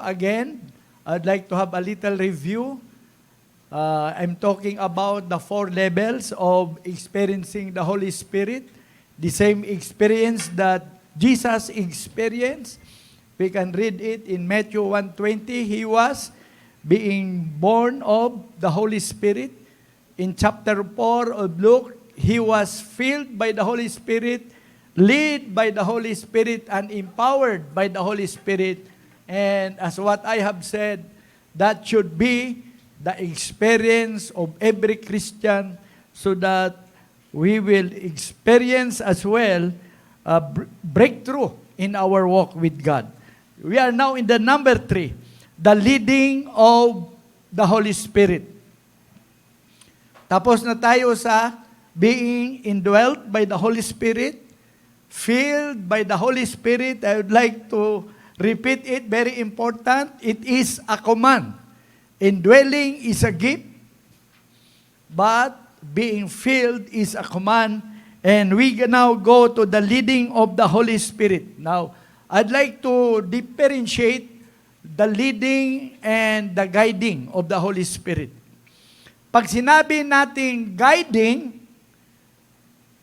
again, I'd like to have a little review. I'm talking about the 4 levels of experiencing the Holy Spirit, the same experience that Jesus experienced. We can read it in Matthew 1:20. He was being born of the Holy Spirit. In chapter 4 of Luke, he was filled by the Holy Spirit, led by the Holy Spirit, and empowered by the Holy Spirit. And as what I have said, that should be the experience of every Christian so that we will experience as well a breakthrough in our walk with God. We are now in the number 3, the leading of the Holy Spirit. Tapos na tayo sa being indwelt by the Holy Spirit, filled by the Holy Spirit. I would like to repeat it, very important. It is a command. Indwelling is a gift, but being filled is a command. And we now go to the leading of the Holy Spirit. Now, I'd like to differentiate the leading and the guiding of the Holy Spirit. Pag sinabi natin guiding,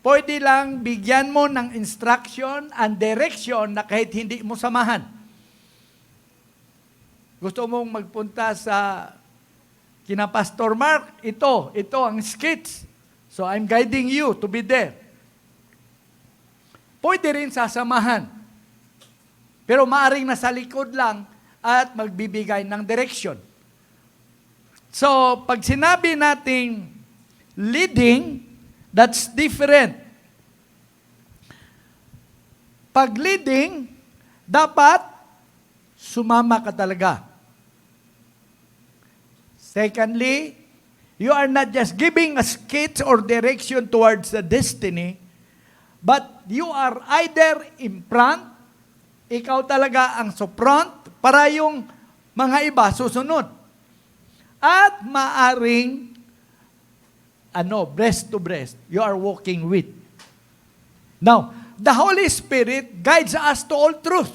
pwede lang bigyan mo ng instruction and direction na kahit hindi mo samahan. Gusto mong magpunta sa kina Pastor Mark, ito ang skits. So I'm guiding you to be there. Pwede rin sasamahan. Pero maaring nasa likod lang at magbibigay ng direction. So, pag sinabi nating leading, that's different. Pag leading, dapat sumama ka talaga. Secondly, you are not just giving a sketch or direction towards the destiny, but you are either in front, ikaw talaga ang front, para yung mga iba susunod. At maaring, breast to breast, you are walking with. Now, the Holy Spirit guides us to all truth.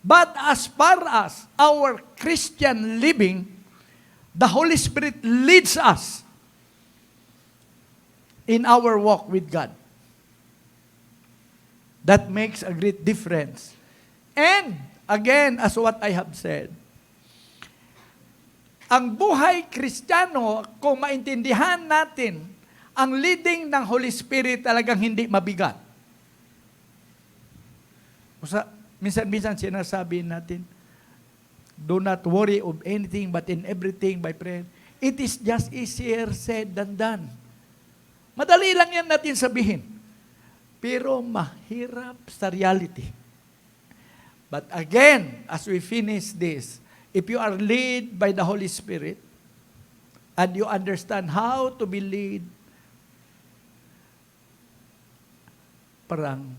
But as far as our Christian living, the Holy Spirit leads us in our walk with God. That makes a great difference. And, again, as what I have said, ang buhay Kristiyano, kung maintindihan natin, ang leading ng Holy Spirit talagang hindi mabigat. Minsan sinasabi natin, do not worry of anything but in everything by prayer. It is just easier said than done. Madali lang yan natin sabihin. Pero mahirap sa reality. But again, as we finish this, if you are led by the Holy Spirit, and you understand how to be led, parang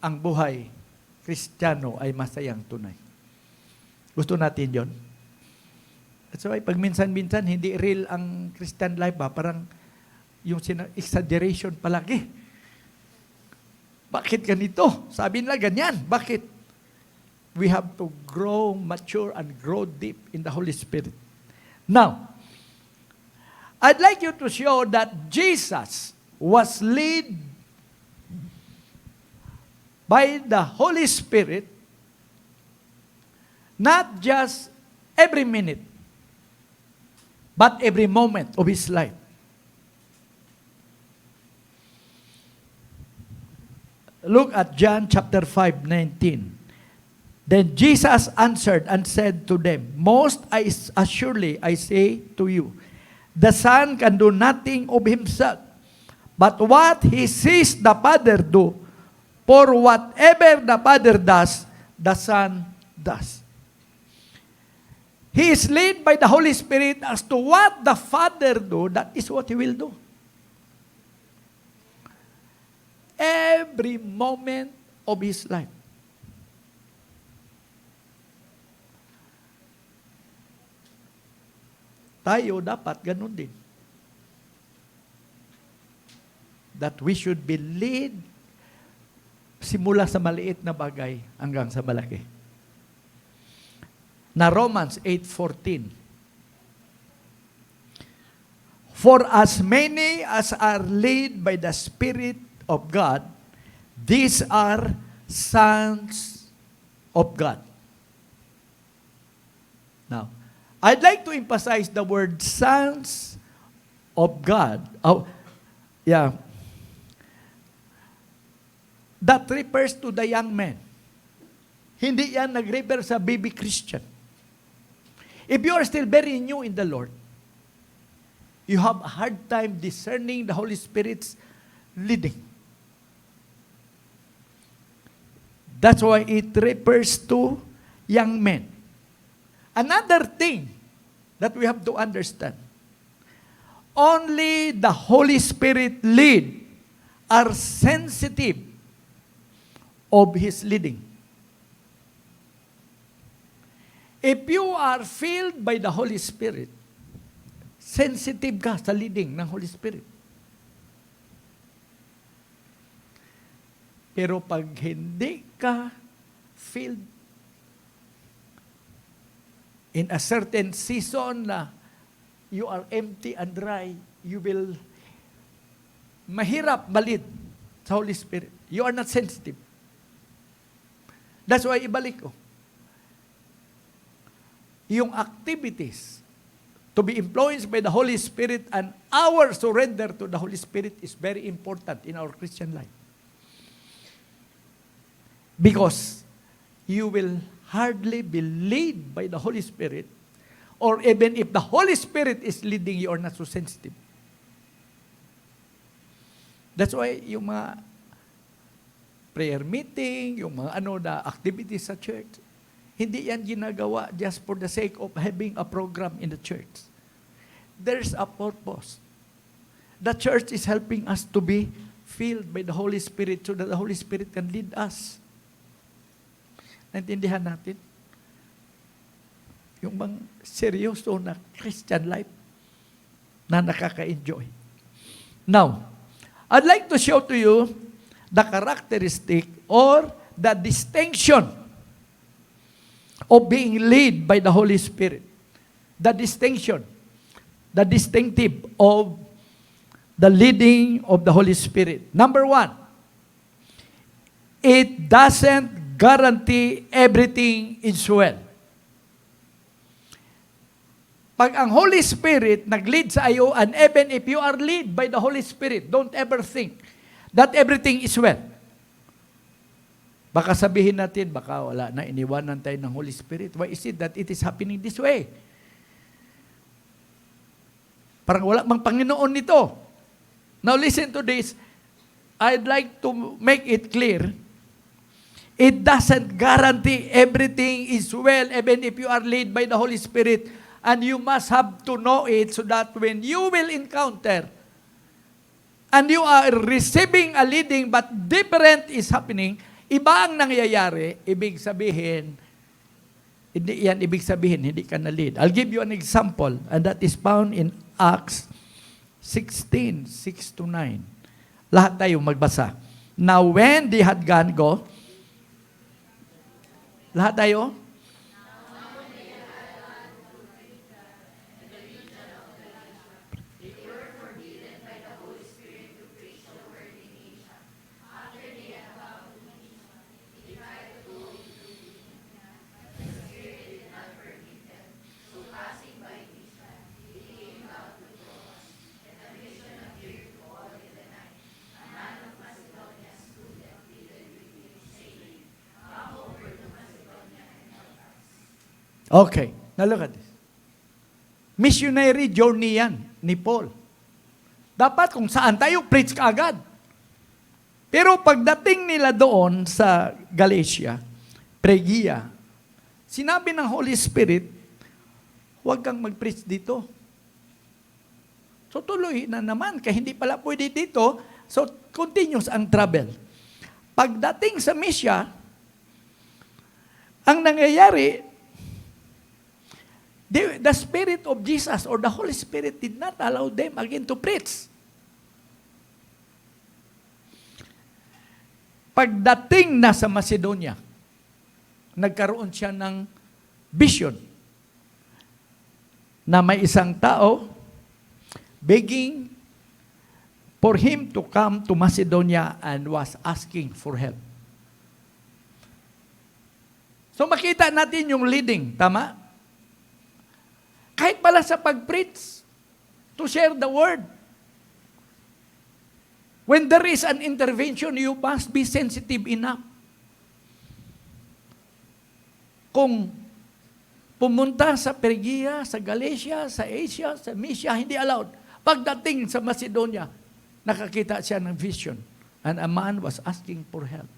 ang buhay Kristiyano ay masayang tunay. Gusto natin yon. That's why pag minsan-minsan hindi real ang Christian life parang yung exaggeration palagi. Bakit ganito? Sabi nila ganyan. Bakit? We have to grow, mature, and grow deep in the Holy Spirit. Now, I'd like you to show that Jesus was led by the Holy Spirit not just every minute, but every moment of His life. Look at John chapter 5:19. Then Jesus answered and said to them, most assuredly I say to you, the Son can do nothing of himself, but what he sees the Father do, for whatever the Father does, the Son does. He is led by the Holy Spirit as to what the Father do, that is what He will do. Every moment of His life. Tayo dapat ganun din. That we should be led simula sa maliit na bagay hanggang sa malaki. na Romans 8:14. For as many as are led by the Spirit of God, these are sons of God. Now, I'd like to emphasize the word sons of God. That refers to the young men. Hindi yan nag-refer sa baby Christian. If you are still very new in the Lord, you have a hard time discerning the Holy Spirit's leading. That's why it refers to young men. Another thing that we have to understand, only the Holy Spirit lead are sensitive of His leading. If you are filled by the Holy Spirit, sensitive ka sa leading ng Holy Spirit. Pero pag hindi ka filled in a certain season na you are empty and dry, you will mahirap balid sa Holy Spirit. You are not sensitive. That's why ibalik ko. Yung activities to be influenced by the Holy Spirit and our surrender to the Holy Spirit is very important in our Christian life. Because you will hardly be led by the Holy Spirit, or even if the Holy Spirit is leading, you are not so sensitive. That's why yung mga prayer meeting, yung mga activities sa church, hindi yan ginagawa just for the sake of having a program in the church. There's a purpose. The church is helping us to be filled by the Holy Spirit so that the Holy Spirit can lead us. Naintindihan natin? Yung bang seryoso na Christian life na nakaka-enjoy. Now, I'd like to show to you the characteristic or the distinction of being led by the Holy Spirit. The distinction, the distinctive of the leading of the Holy Spirit. Number one, it doesn't guarantee everything is well. Pag ang Holy Spirit nag-lead sa iyo, and even if you are led by the Holy Spirit, don't ever think that everything is well. Baka sabihin natin, baka wala na, iniwanan tayo ng Holy Spirit. Why is it that it is happening this way? Parang wala mang Panginoon nito. Now listen to this. I'd like to make it clear. It doesn't guarantee everything is well, even if you are led by the Holy Spirit. And you must have to know it so that when you will encounter and you are receiving a leading but different is happening, iba ang nangyayari, ibig sabihin, hindi ka na-lead. I'll give you an example, and that is found in Acts 16, 6-9. Lahat tayo magbasa. Now when they had gone, go. Lahat tayo? Okay, now look at this. Missionary journey yan ni Paul. Dapat kung saan tayo, preach ka agad. Pero pagdating nila doon sa Galatia, Phrygia, sinabi ng Holy Spirit, huwag kang mag-preach dito. So tuloy na naman, kaya hindi pala pwede dito, so continuous ang travel. Pagdating sa Mysia, ang nangyayari, the Spirit of Jesus or the Holy Spirit did not allow them again to preach. Pagdating na sa Macedonia, nagkaroon siya ng vision na may isang tao begging for him to come to Macedonia and was asking for help. So makita natin yung leading, tama? Kahit pala sa pag-preach, to share the word. When there is an intervention, you must be sensitive enough. Kung pumunta sa Pergia, sa Galatia, sa Asia, sa Mysia, hindi allowed. Pagdating sa Macedonia, nakakita siya ng vision. And a man was asking for help.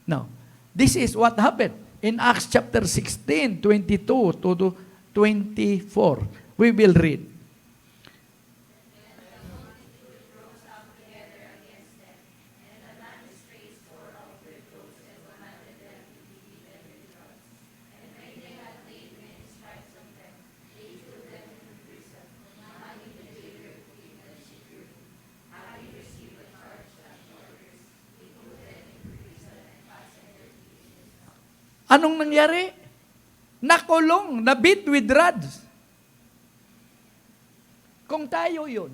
Now, this is what happened in Acts chapter 16, 22 to 24. We will read. Anong nangyari? Nakulong, nabit with rods. Kung tayo yun,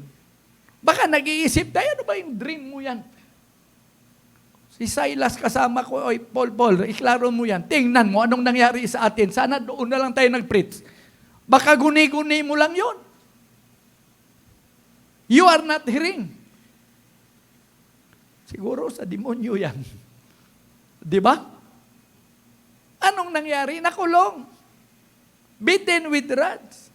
baka nag-iisip tayo, ano ba yung dream mo yan? Si Silas kasama ko, oy, Paul, iklaro mo yan. Tingnan mo, anong nangyari sa atin. Sana doon na lang tayo nag-preach. Baka guni-guni mo lang yun. You are not hearing. Siguro sa demonyo yan. Di ba? Anong nangyari? Nakulong. Beaten with rods.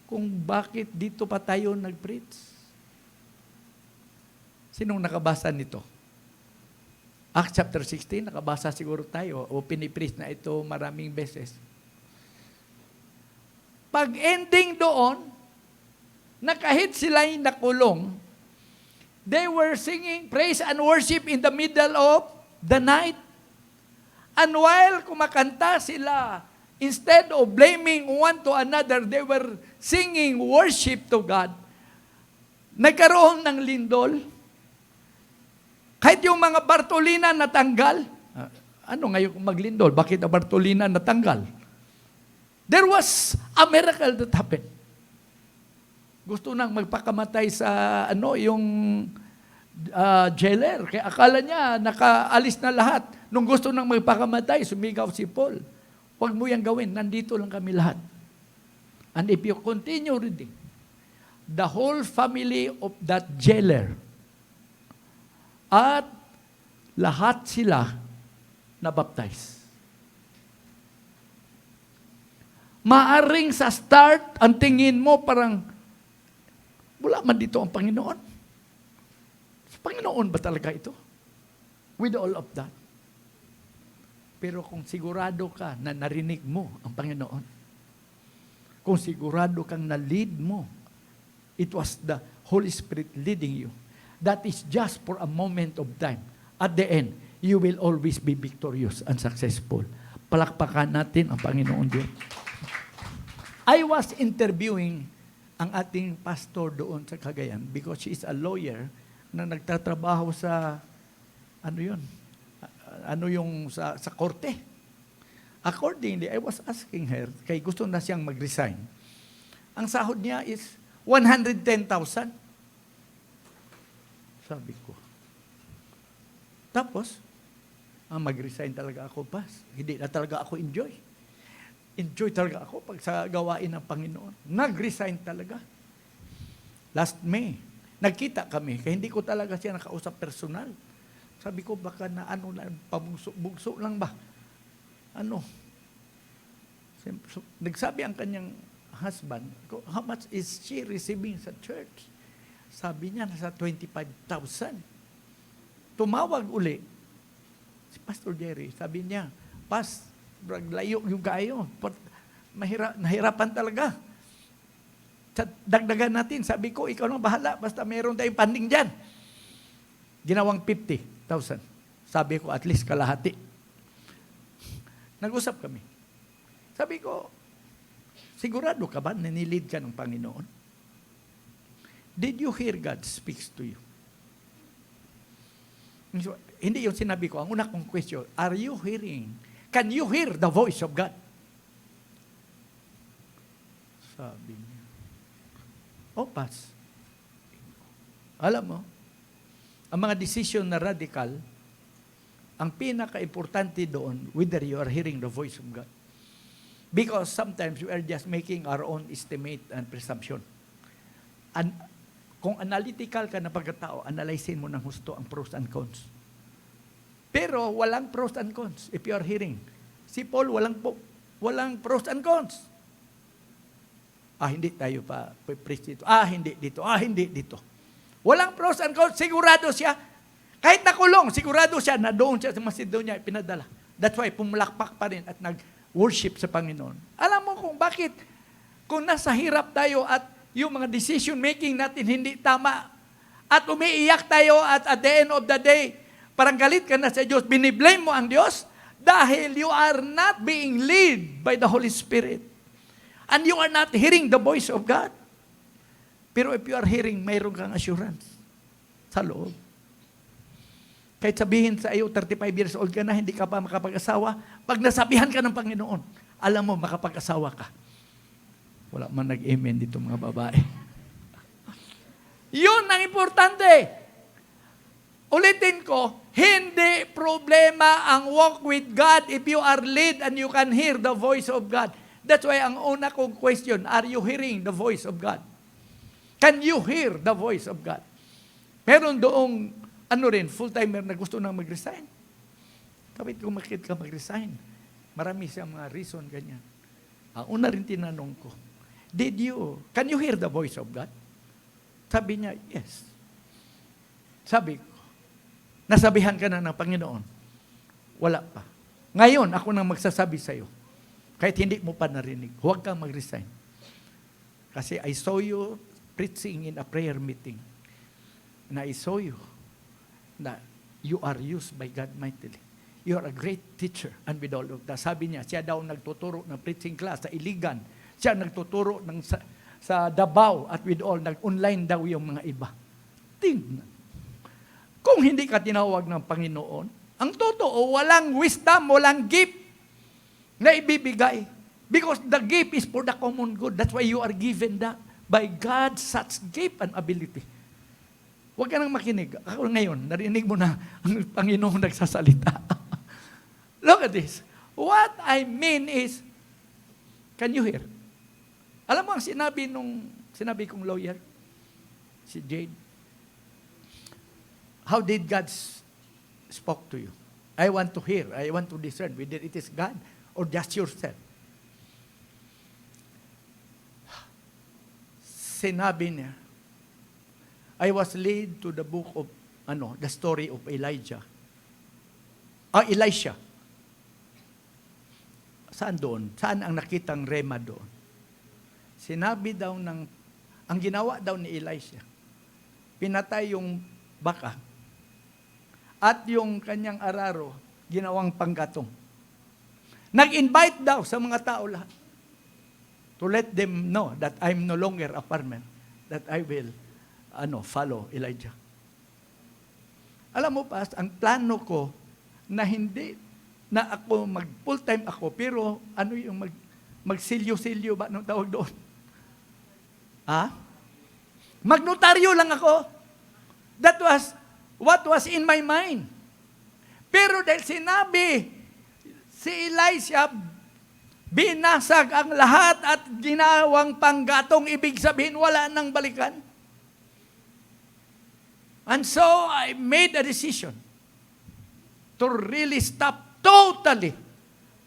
Kung bakit dito pa tayo nag-preach? Sinong nakabasa nito? Acts chapter 16, nakabasa siguro tayo o pinipreach na ito maraming beses. Pag ending doon, na kahit sila'y nakulong, they were singing praise and worship in the middle of the night. And while kumakanta sila, instead of blaming one to another, they were singing worship to God. Nagkaroon ng lindol. Kahit yung mga Bartolina natanggal. Ano ngayon kung maglindol? Bakit ang Bartolina natanggal? There was a miracle that happened. Gusto nang magpakamatay sa yung jailer. Kaya akala niya nakaalis na lahat. Nung gusto nang magpakamatay, sumigaw si Paul. Huwag mo yan gawin. Nandito lang kami lahat. And if you continue reading, the whole family of that jailer at lahat sila nabaptize. Maaring sa start, ang tingin mo parang wala man dito ang Panginoon. Panginoon ba talaga ito? With all of that. Pero kung sigurado ka na narinig mo ang Panginoon, kung sigurado kang na-lead mo, it was the Holy Spirit leading you. That is just for a moment of time. At the end, you will always be victorious and successful. Palakpakan natin ang Panginoon Diyos. I was interviewing ang ating pastor doon sa Cagayan because she is a lawyer na nagtatrabaho sa sa korte. Accordingly, I was asking her, kay gusto na siyang mag-resign. Ang sahod niya is 110,000. Sabi ko. Tapos, mag-resign talaga ako, pas. Hindi na talaga ako enjoy. Enjoy talaga ako pag sa gawain ng Panginoon. Nag-resign talaga. Last May, nagkita kami, kaya hindi ko talaga siya nakausap personal. Sabi ko, baka na pabugso lang ba? Nagsabi ang kanyang husband, how much is she receiving sa church? Sabi niya, nasa 25,000. Tumawag uli. Si Pastor Jerry, sabi niya, Pas, layo yung kayo. Nahirapan talaga. Dagdagan natin. Sabi ko, ikaw lang bahala. Basta meron tayong funding dyan. Ginawang 50,000. Sabi ko, at least kalahati. Nag-usap kami. Sabi ko, sigurado ka ba na nilid ka ng Panginoon? Did you hear God speaks to you? hindi yung sinabi ko. Ang una kong question, are you hearing? Can you hear the voice of God? Sabi niya. Pass. Alam mo, ang mga decision na radical, ang pinaka-importante doon, whether you are hearing the voice of God. Because sometimes we are just making our own estimate and presumption. Kung analytical ka na pagkatao, analyzein mo ng husto ang pros and cons. Pero walang pros and cons if you are hearing. Si Paul, walang pros and cons. Hindi tayo pa preach dito. Hindi dito. Hindi dito. Walang pros and cons. Sigurado siya. Kahit nakulong, sigurado siya na doon siya sa Macedonia pinadala. That's why pumulakpak pa rin at nag-worship sa Panginoon. Alam mo kung bakit? Kung nasa hirap tayo at yung mga decision making natin hindi tama at umiiyak tayo at the end of the day, parang galit ka na sa Diyos, biniblame mo ang Diyos dahil you are not being led by the Holy Spirit. And you are not hearing the voice of God. Pero if you are hearing, mayroon kang assurance sa loob. Kahit sabihin sa iyo, 35 years old ka na, hindi ka pa makapag-asawa, pag nasabihan ka ng Panginoon, alam mo, makapag-asawa ka. Wala man nag-amen dito mga babae. Yun ang importante. Ulitin ko, hindi problema ang walk with God if you are led and you can hear the voice of God. That's why ang una kong question, are you hearing the voice of God? Can you hear the voice of God? Meron doong, full-timer na gusto nang mag-resign. Kapit kung makit ka mag-resign, marami siyang mga reason, ganyan. Ang una rin tinanong ko, can you hear the voice of God? Sabi niya, yes. Sabi ko, nasabihan ka na ng Panginoon? Wala pa. Ngayon, ako nang magsasabi sa iyo, kahit hindi mo pa narinig, huwag kang mag-resign. Kasi I saw you preaching in a prayer meeting. And I saw you na you are used by God mightily. You are a great teacher. And with all of that, sabi niya, siya daw nagtuturo ng preaching class sa Iligan. Siya nagtuturo sa Davao at with all, nag-online daw yung mga iba. Tingnan. Kung hindi ka tinawag ng Panginoon, ang totoo, walang wisdom, walang gift na ibibigay. Because the gift is for the common good. That's why you are given that by God such gift and ability. Huwag ka nang makinig. Ako ngayon, narinig mo na ang Panginoon nagsasalita. Look at this. What I mean is, can you hear? Alam mo ang sinabi kong lawyer, si Jade, how did God spoke to you? I want to hear, I want to discern whether it is God or just yourself. Sinabi niya, I was led to the book of, the story of Elisha. Saan doon? Saan ang nakitang rema doon? Sinabi daw ang ginawa daw ni Elisha, pinatay yung baka at yung kanyang araro, ginawang panggatong. Nag-invite daw sa mga tao lahat to let them know that I'm no longer a farmer, that I will follow Elijah. Alam mo pa, ang plano ko na hindi na ako full-time ako, pero yung magsilyo-silyo ba nung tawag doon? Magnotaryo lang ako. That was what was in my mind. Pero dahil sinabi, si Elisha, binasag ang lahat at ginawang panggatong, ibig sabihin wala nang balikan. And so, I made a decision to really stop totally.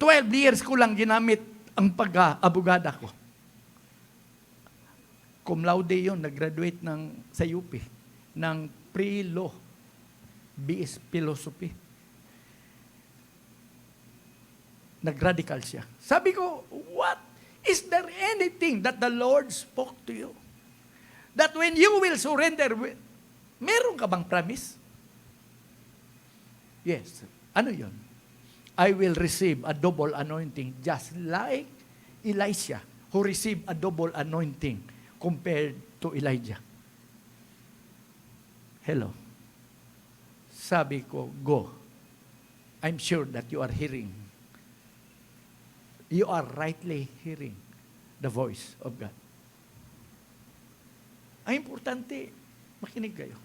12 years ko lang ginamit ang pag-abogada ko. Cum laude yun, nag-graduate sa UP ng pre-law, BS Philosophy. Nag-radical siya. Sabi ko, what? Is there anything that the Lord spoke to you? That when you will surrender, meron ka bang promise? Yes. Ano yun? I will receive a double anointing just like Elisha who received a double anointing compared to Elijah. Hello. Sabi ko, go. I'm sure that you are hearing. You are rightly hearing the voice of God. Ang importante, makinig kayo.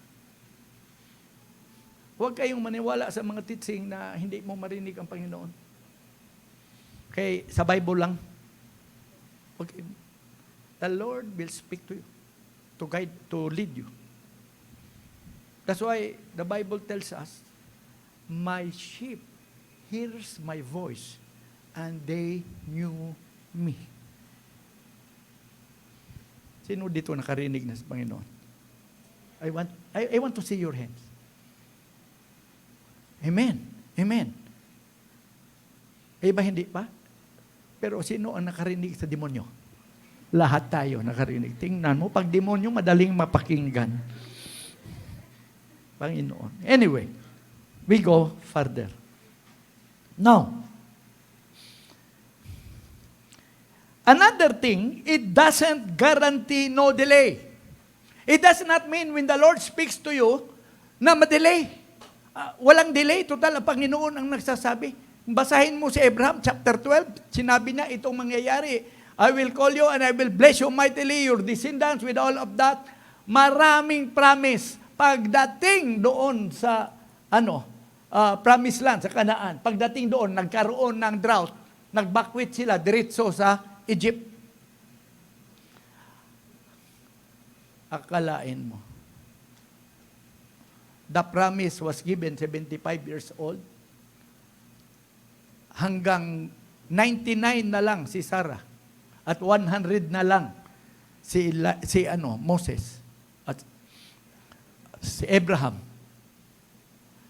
Huwag kayong maniwala sa mga teaching na hindi mo marinig ang Panginoon. Okay, sa Bible lang. Okay. The Lord will speak to you, to guide, to lead you. That's why the Bible tells us, my sheep hears my voice, and they knew me. Sino dito nakarinig na sa Panginoon? I want to see your hands. Amen. Amen. Iba hindi pa? Pero sino ang nakarinig sa demonyo? Lahat tayo nakarinig. Tingnan mo, pag demonyo, madaling mapakinggan. Panginoon. Anyway, we go further. Now, another thing, it doesn't guarantee no delay. It does not mean when the Lord speaks to you na madelay. Walang delay. Total, ang Panginoon ang nagsasabi. Basahin mo si Abraham, chapter 12. Sinabi niya, itong mangyayari. I will call you and I will bless you mightily, your descendants with all of that. Maraming promise. Pagdating doon sa, promised land, sa Kanaan. Pagdating doon, nagkaroon ng drought. Nagbakwit sila diretso sa Egypt. Akalain mo. The promise was given 75 years old. Hanggang 99 na lang si Sarah. At 100 na lang si Moses. At si Abraham.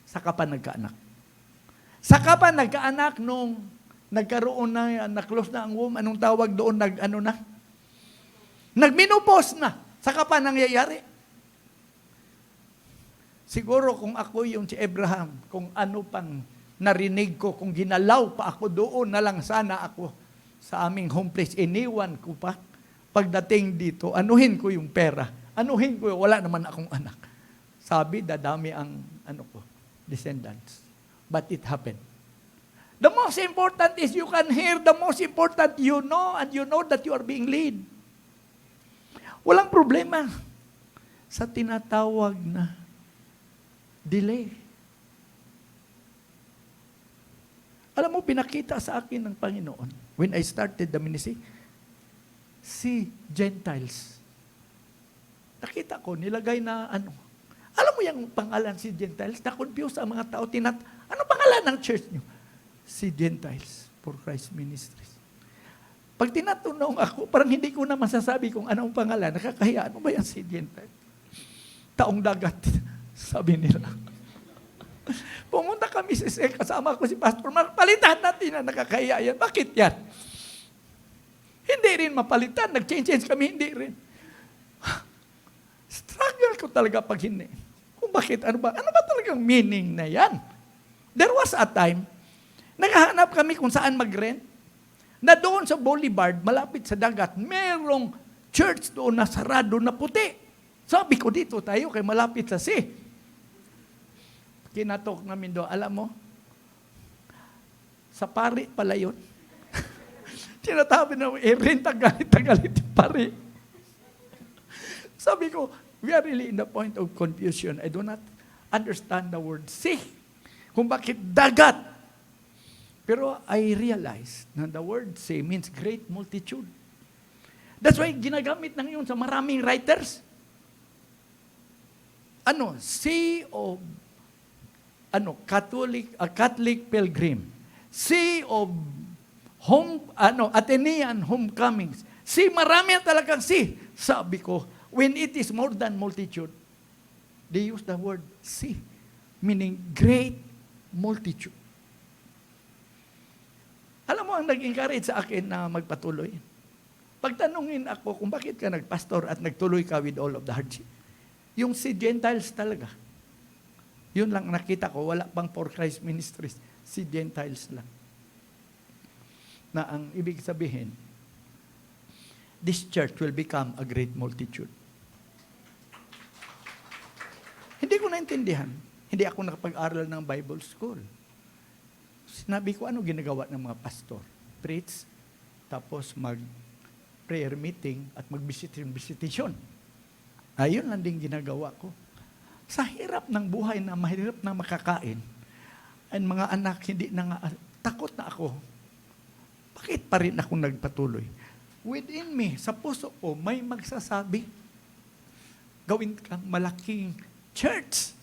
Saka pa nagkaanak. Saka pa nagkaanak nung nagkaroon na, na-close na ang womb. Anong tawag doon? Nagminopause na. Saka pa nangyayari. Siguro kung ako yung si Abraham, kung ano pang narinig ko, kung ginalaw pa ako doon na lang sana ako sa aming home place, iniwan ko pa. Pagdating dito, anuhin ko yung pera. Anuhin ko, wala naman akong anak. Sabi, dadami ang descendants. But it happened. The most important is you can hear. The most important, you know, and you know that you are being led. Walang problema sa tinatawag na delay. Alam mo, pinakita sa akin ng Panginoon, when I started the ministry, si Gentiles. Nakita ko, nilagay na Alam mo yung pangalan si Gentiles? Na-confuse ang mga tao. Ano pangalan ng church nyo? Si Gentiles for Christ Ministries. Pag tinatunong ako, parang hindi ko na masasabi kung anong pangalan. Nakakahiya. Ano ba yan si Gentiles? Taong dagat. Sabi nila. Pumunta kami sa kasama ko si Pastor Mark. Palitan natin na nakakahiya yan. Bakit yan? Hindi rin mapalitan. Nag-change kami, hindi rin. Struggle ko talaga pag hindi. Kung bakit, ano ba talagang meaning na yan? There was a time, naghahanap kami kung saan mag-rent, na doon sa Boulevard, malapit sa dagat, merong church doon na sarado na puti. Sabi ko, dito tayo kay malapit sa sea. Kinatok namin doon, alam mo, sa pari pala yun. Tinatabi na, rent, tagalit yung pari. Sabi ko, we are really in the point of confusion. I do not understand the word sea. Kung bakit dagat. Pero I realize na the word sea means great multitude. That's why ginagamit na ngayon sa maraming writers. Sea of Catholic pilgrim. Sea of Athenian homecomings. Sea, marami talagang sea. Sabi ko, when it is more than multitude, they use the word sea, meaning great multitude. Alam mo ang nag-encourage sa akin na magpatuloy? Pagtanungin ako kung bakit ka nagpastor at nagtuloy ka with all of the hardship. Yung si Gentiles talaga. Yun lang nakita ko, wala pang for Christ Ministries. Si Gentiles lang. Na ang ibig sabihin, this church will become a great multitude. Hindi ko naintindihan. Hindi ako nakapag-aral ng Bible school. Sinabi ko, ano ginagawa ng mga pastor? Preach, tapos mag-prayer meeting at mag-visitation. Ayun lang din ginagawa ko. Sa hirap ng buhay na mahirap na makakain, ang mga anak hindi na nga, takot na ako. Bakit pa rin ako nagpatuloy? Within me, sa puso ko, may magsasabi, gawin kang malaking church.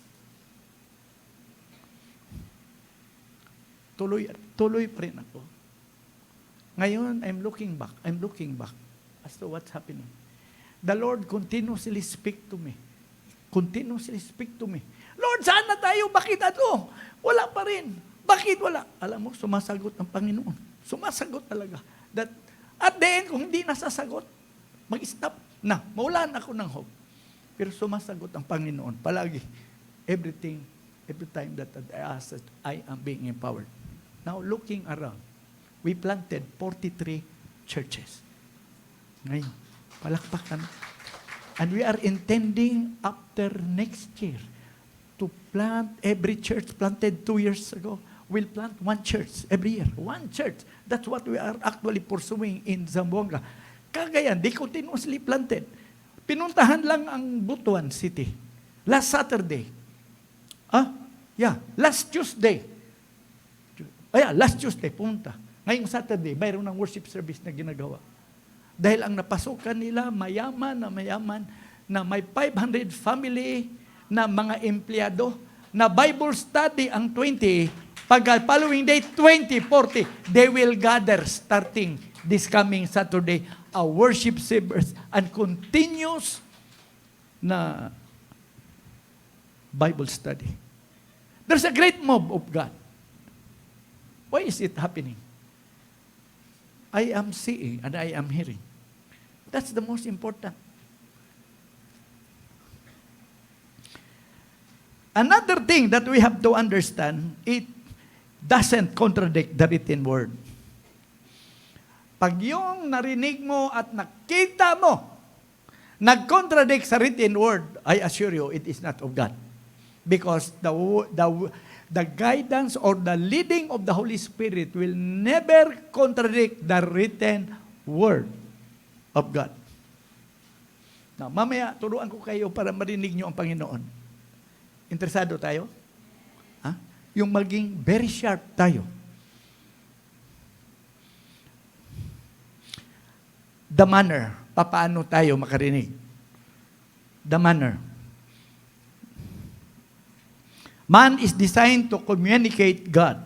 Tuloy pa rin ako. Ngayon, I'm looking back as to what's happening. The Lord continuously speak to me. Lord, saan na tayo? Bakit ano? Wala pa rin. Bakit wala? Alam mo, sumasagot ang Panginoon. Sumasagot talaga. That, at the end, kung hindi nasasagot, mag-stop na. Mawalan ako ng hope. Pero sumasagot ang Panginoon. Palagi. Every time that I ask, I am being empowered. Now, looking around, we planted 43 churches. Ngayon, palakpakan. And we are intending after next year to plant every church planted 2 years ago. We'll plant 1 church every year. 1 church. That's what we are actually pursuing in Zamboanga. Cagayan, they continuously planted. Pinuntahan lang ang Butuan City. Last Saturday. Last Tuesday. Last Tuesday, punta. Ngayong Saturday, mayroon ng worship service na ginagawa. Dahil ang napasukan nila, mayaman na may 500 family na mga empleyado, na Bible study ang 20, pag following day, 20, 40, they will gather starting this coming Saturday, a worship service and continuous na Bible study. There's a great move of God. Why is it happening? I am seeing and I am hearing. That's the most important. Another thing that we have to understand, it doesn't contradict the written word. Pag yung narinig mo at nakita mo, nag-contradict sa written word, I assure you, it is not of God. Because the guidance or the leading of the Holy Spirit will never contradict the written word of God. Now, mamaya, turuan ko kayo para marinig nyo ang Panginoon. Interesado tayo? Yung maging very sharp tayo. The manner, papaano tayo makarinig? The manner. Man is designed to communicate God.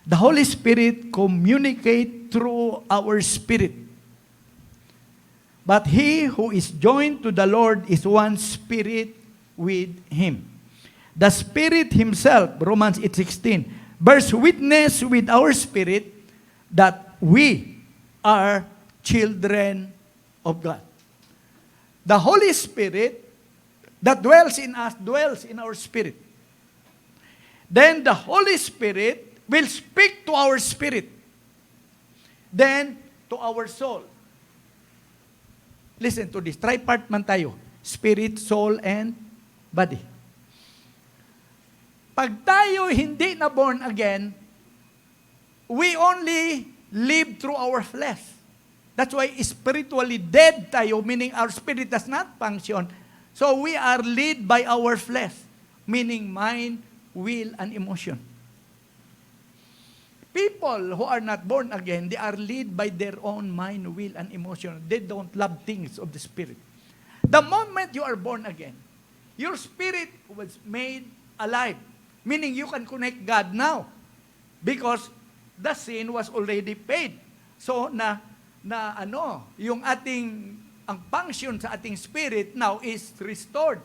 The Holy Spirit communicates through our spirit. But he who is joined to the Lord is one spirit with Him. The Spirit Himself, Romans 8:16, bears witness with our spirit that we are children of God. The Holy Spirit that dwells in us, dwells in our spirit. Then the Holy Spirit will speak to our spirit. Then to our soul. Listen to this. Tripart man tayo. Spirit, soul, and body. Pag tayo hindi na born again, we only live through our flesh. That's why spiritually dead tayo, meaning our spirit does not function. So we are led by our flesh, meaning mind, will, and emotion. People who are not born again, they are led by their own mind, will, and emotion. They don't love things of the Spirit. The moment you are born again, your spirit was made alive. Meaning you can connect God now. Because the sin was already paid. So, yung ang function sa ating spirit now is restored.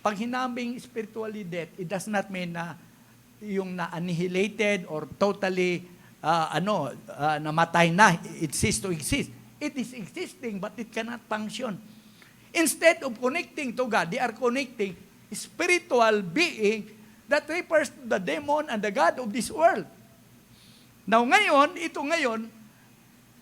Pag hinambing spiritually dead, it does not mean na yung na-annihilated or totally namatay na, it ceased to exist. It is existing but it cannot function. Instead of connecting to God, they are connecting spiritual being that refers to the demon and the God of this world. Now ngayon,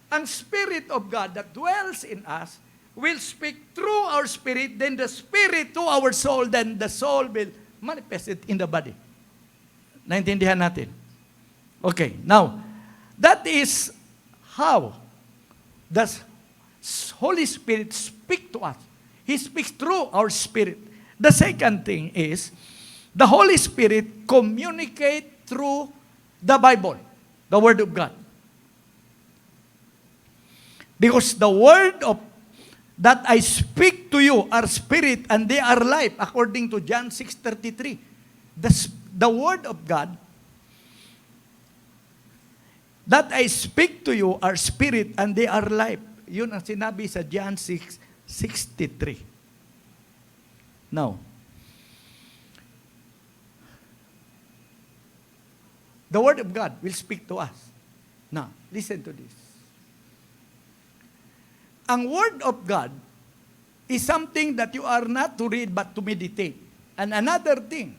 ang Spirit of God that dwells in us will speak through our spirit, then the spirit to our soul, then the soul will manifested in the body. Naintindihan natin? Okay, now, that is how the Holy Spirit speak to us. He speaks through our spirit. The second thing is, the Holy Spirit communicate through the Bible, the Word of God. Because the Word of that I speak to you are spirit and they are life, according to John 6:33. The Word of God that I speak to you are spirit and they are life. Yun ang sinabi sa John 6:63. Now, the Word of God will speak to us. Now, listen to this. Ang Word of God is something that you are not to read but to meditate. And another thing,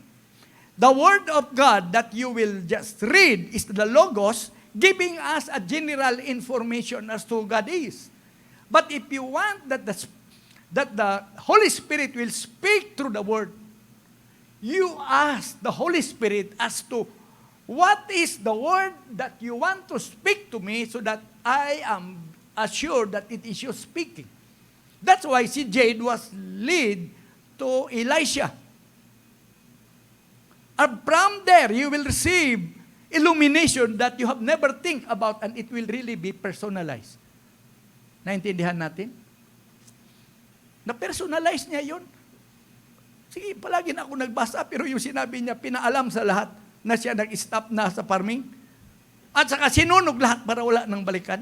the Word of God that you will just read is the Logos, giving us a general information as to who God is. But if you want that the Holy Spirit will speak through the Word, you ask the Holy Spirit as to what is the Word that you want to speak to me so that I am assured that it is you speaking. That's why si Jade was led to Elisha. And from there, you will receive illumination that you have never think about and it will really be personalized. Naintindihan natin? Na-personalize niya yun. Sige, palagi na ako nagbasa, pero yung sinabi niya, pinaalam sa lahat na siya nag-stop na sa farming. At saka sinunog lahat para wala nang balikan.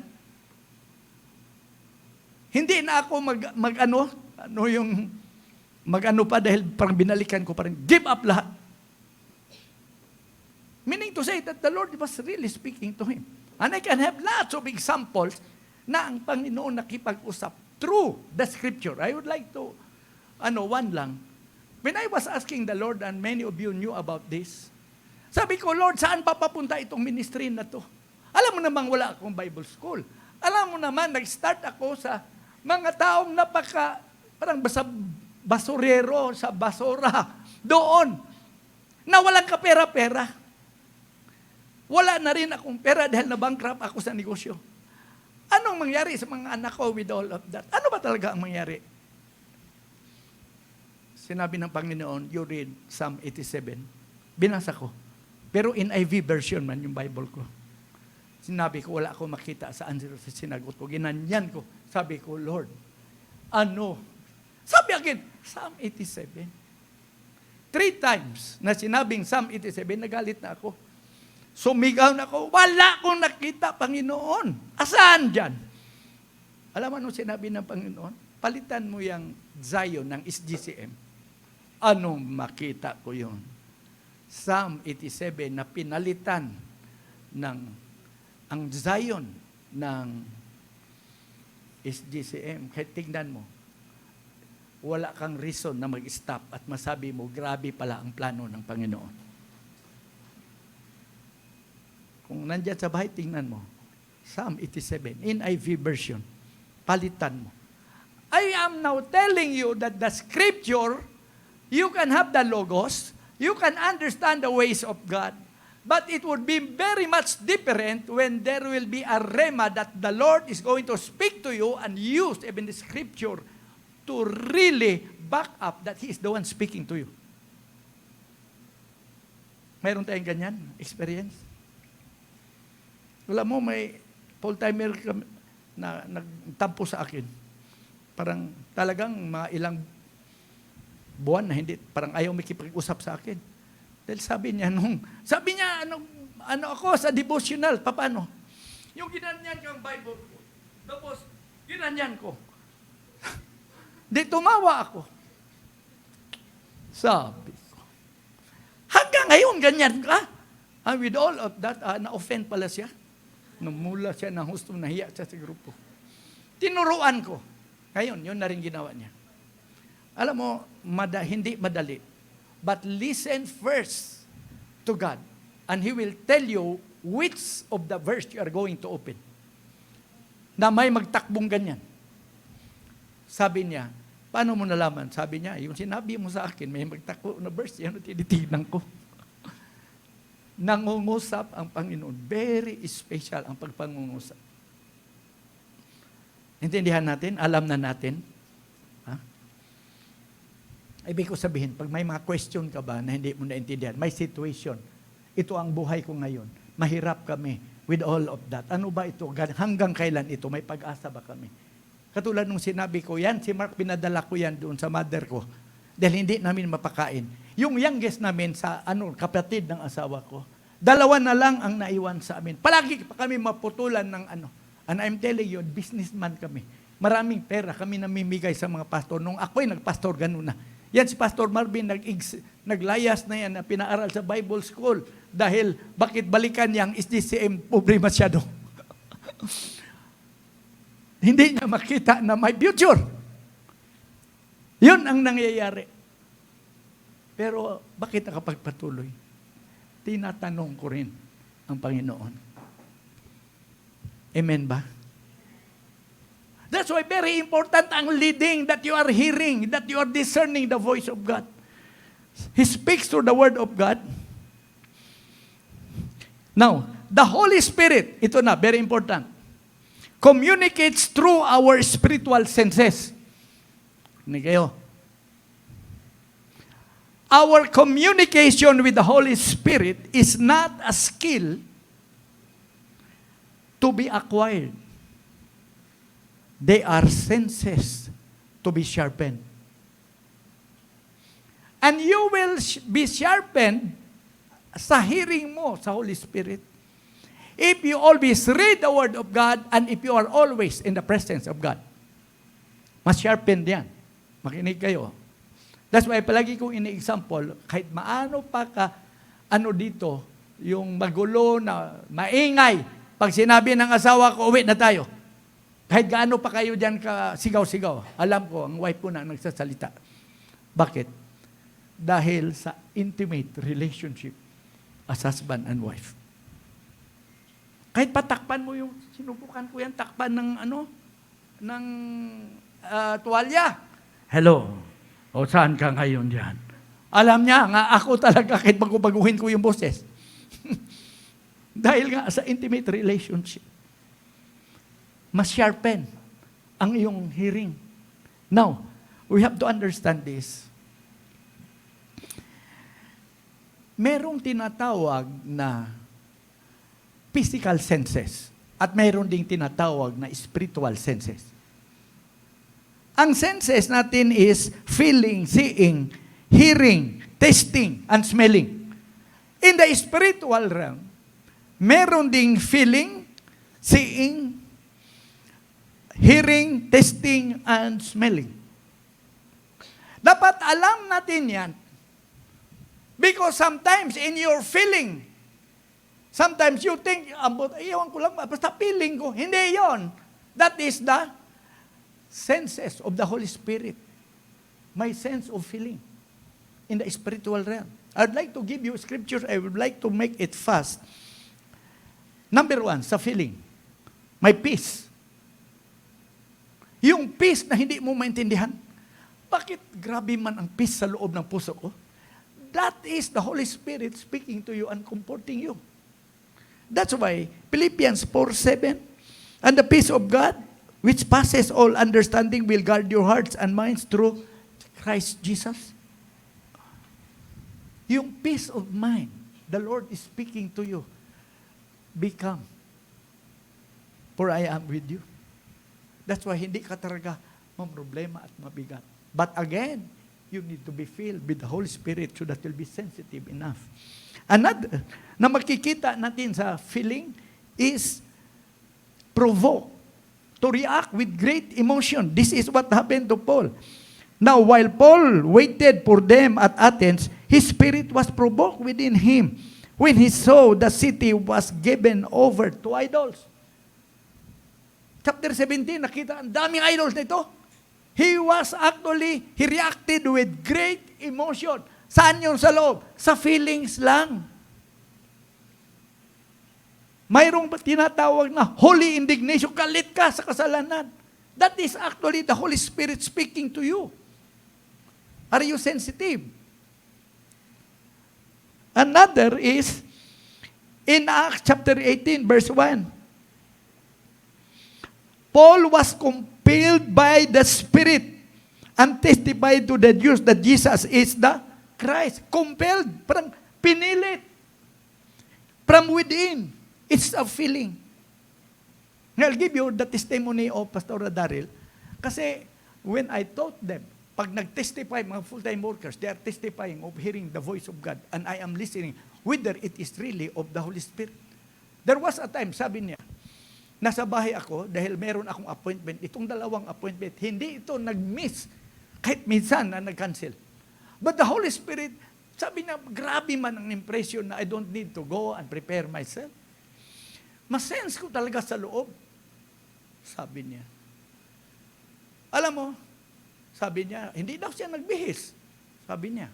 Hindi na ako mag-ano pa dahil parang binalikan ko, parang give up lahat. Meaning to say that the Lord was really speaking to him. And I can have lots of examples na ang Panginoon nakipag-usap through the Scripture. I would like to, one lang. When I was asking the Lord, and many of you knew about this, sabi ko, Lord, saan pa papunta itong ministry na to? Alam mo namang wala akong Bible school. Alam mo naman, nag-start ako sa mga taong parang basurero sa basura doon, na walang kapera-pera. Wala na rin akong pera dahil na-bankrupt ako sa negosyo. Anong mangyari sa mga anak ko with all of that? Ano ba talaga ang mangyari? Sinabi ng Panginoon, you read Psalm 87. Binasa ko. Pero in IV version man yung Bible ko. Sinabi ko, wala akong makita sa answer sa sinagot ko. Ginanyan ko. Sabi ko, Lord, ano? Sabi again, Psalm 87. 3 times na sinabing Psalm 87, nagalit na ako. Sumigaw na ako, wala akong nakita, Panginoon. Asaan dyan? Alam mo ano sinabi ng Panginoon? Palitan mo yung Zion ng SGCM. Anong makita ko yun? Psalm 87 na pinalitan ng ang Zion ng SGCM. Kaya tingnan mo, wala kang reason na mag-stop at masabi mo, grabe pala ang plano ng Panginoon. Kung nandyan sa bahay, tingnan mo. Psalm 87, NIV version. Palitan mo. I am now telling you that the Scripture, you can have the Logos, you can understand the ways of God, but it would be very much different when there will be a rhema that the Lord is going to speak to you and use even the Scripture to really back up that He is the one speaking to you. Mayroon tayong ganyan experience? Wala mo, may full-timer na nagtampo sa akin. Parang talagang mga ilang buwan na hindi, parang ayaw makipag-usap sa akin. Dahil sabi niya, ano ako sa devotional, paano? Yung ginanyan ko ang Bible ko. Tapos, ginanyan ko. Di tumawa ako. Sabi ko, hanggang ngayon, ganyan ka? And with all of that, na-offend pala siya. Namula siya ng husto, nahiya siya sa grupo. Tinuruan ko. Ngayon, yun na rin ginawa niya. Alam mo, hindi madali. But listen first to God. And He will tell you which of the verse you are going to open. Na may magtakbong ganyan. Sabi niya, Paano mo nalaman? Sabi niya, yung sinabi mo sa akin, may magtako na verse, yan ang tinitignan ko. Nangungusap ang Panginoon. Very special ang pagpangungusap. Intindihan natin? Alam na natin? Ha? Ibig ko sabihin, pag may mga question ka ba na hindi mo naintindihan, may situation. Ito ang buhay ko ngayon. Mahirap kami with all of that. Ano ba ito? Hanggang kailan ito? May pag-asa ba kami? Katulad nung sinabi ko, yan, si Mark, pinadala ko yan doon sa mother ko. Dahil hindi namin mapakain. Yung youngest namin sa kapatid ng asawa ko, 2 na lang ang naiwan sa amin. Palagi pa kami maputulan ng And I'm telling you, businessman kami. Maraming pera kami namimigay sa mga pastor. Nung ako'y nagpastor, ganun na. Yan si Pastor Marvin, naglayas na yan na pinaaral sa Bible School. Dahil, bakit balikan niyang SDCM, pobre masyado. Hindi niya makita na may future. Yun ang nangyayari. Pero, bakit nakapagpatuloy? Tinatanong ko rin ang Panginoon. Amen ba? That's why very important ang leading, that you are hearing, that you are discerning the voice of God. He speaks through the Word of God. Now, the Holy Spirit, ito na, very important, communicates through our spiritual senses. Hindi kayo. Our communication with the Holy Spirit is not a skill to be acquired. They are senses to be sharpened. And you will be sharpened sa hearing mo sa Holy Spirit if you always read the Word of God and if you are always in the presence of God. Mas sharpened yan. Makinig kayo. That's why palagi kong ini-example, kahit maano pa ka, dito, yung magulo na maingay, pag sinabi ng asawa ko, uwi na tayo. Kahit gaano pa kayo dyan ka sigaw-sigaw. Alam ko, ang wife ko na nagsasalita. Bakit? Dahil sa intimate relationship as husband and wife. Kahit patakpan mo yung, sinubukan ko yan, takpan ng tuwalya. Hello. O saan ka ngayon dyan? Alam niya, nga ako talaga kahit baguhin ko yung boses. Dahil nga sa intimate relationship, mas sharpen ang iyong hearing. Now, we have to understand this. Merong tinatawag na physical senses at meron ding tinatawag na spiritual senses. Ang senses natin is feeling, seeing, hearing, tasting, and smelling. In the spiritual realm, meron ding feeling, seeing, hearing, tasting, and smelling. Dapat alam natin yan. Because sometimes in your feeling, sometimes you think, iwan ko lang, basta feeling ko. Hindi yon. That is the senses of the Holy Spirit. My sense of feeling in the spiritual realm. I'd like to give you scriptures. I would like to make it fast. Number 1, sa feeling. May peace. Yung peace na hindi mo maintindihan. Bakit grabe man ang peace sa loob ng puso ko? That is the Holy Spirit speaking to you and comforting you. That's why Philippians 4:7, and the peace of God, which passes all understanding, will guard your hearts and minds through Christ Jesus. Yung peace of mind, the Lord is speaking to you. Become. For I am with you. That's why hindi ka talaga problema at mabigat. But again, you need to be filled with the Holy Spirit so that you'll be sensitive enough. Another na makikita natin sa feeling is provoke, to react with great emotion. This is what happened to Paul. Now, while Paul waited for them at Athens, his spirit was provoked within him when he saw the city was given over to idols. Chapter 17, nakita ang daming idols nito. He reacted with great emotion. Saan yun sa loob? Sa feelings lang. Mayroong tinatawag na holy indignation. Galit ka sa kasalanan. That is actually the Holy Spirit speaking to you. Are you sensitive? Another is in Acts chapter 18, verse 1. Paul was compelled by the Spirit and testified to the Jews that Jesus is the Christ. Compelled, parang pinilit. From within. It's a feeling. I'll give you the testimony of Pastor Daryl. Kasi when I taught them, pag nag-testify mga full-time workers, they are testifying of hearing the voice of God and I am listening whether it is really of the Holy Spirit. There was a time, sabi niya, nasa bahay ako dahil meron akong appointment. Itong dalawang appointment, hindi ito nag-miss. Kahit minsan na nag-cancel. But the Holy Spirit, sabi niya, grabe man ang impression na I don't need to go and prepare myself. Masense ko talaga sa loob. Sabi niya. Alam mo, sabi niya, hindi daw siya nagbihis. Sabi niya,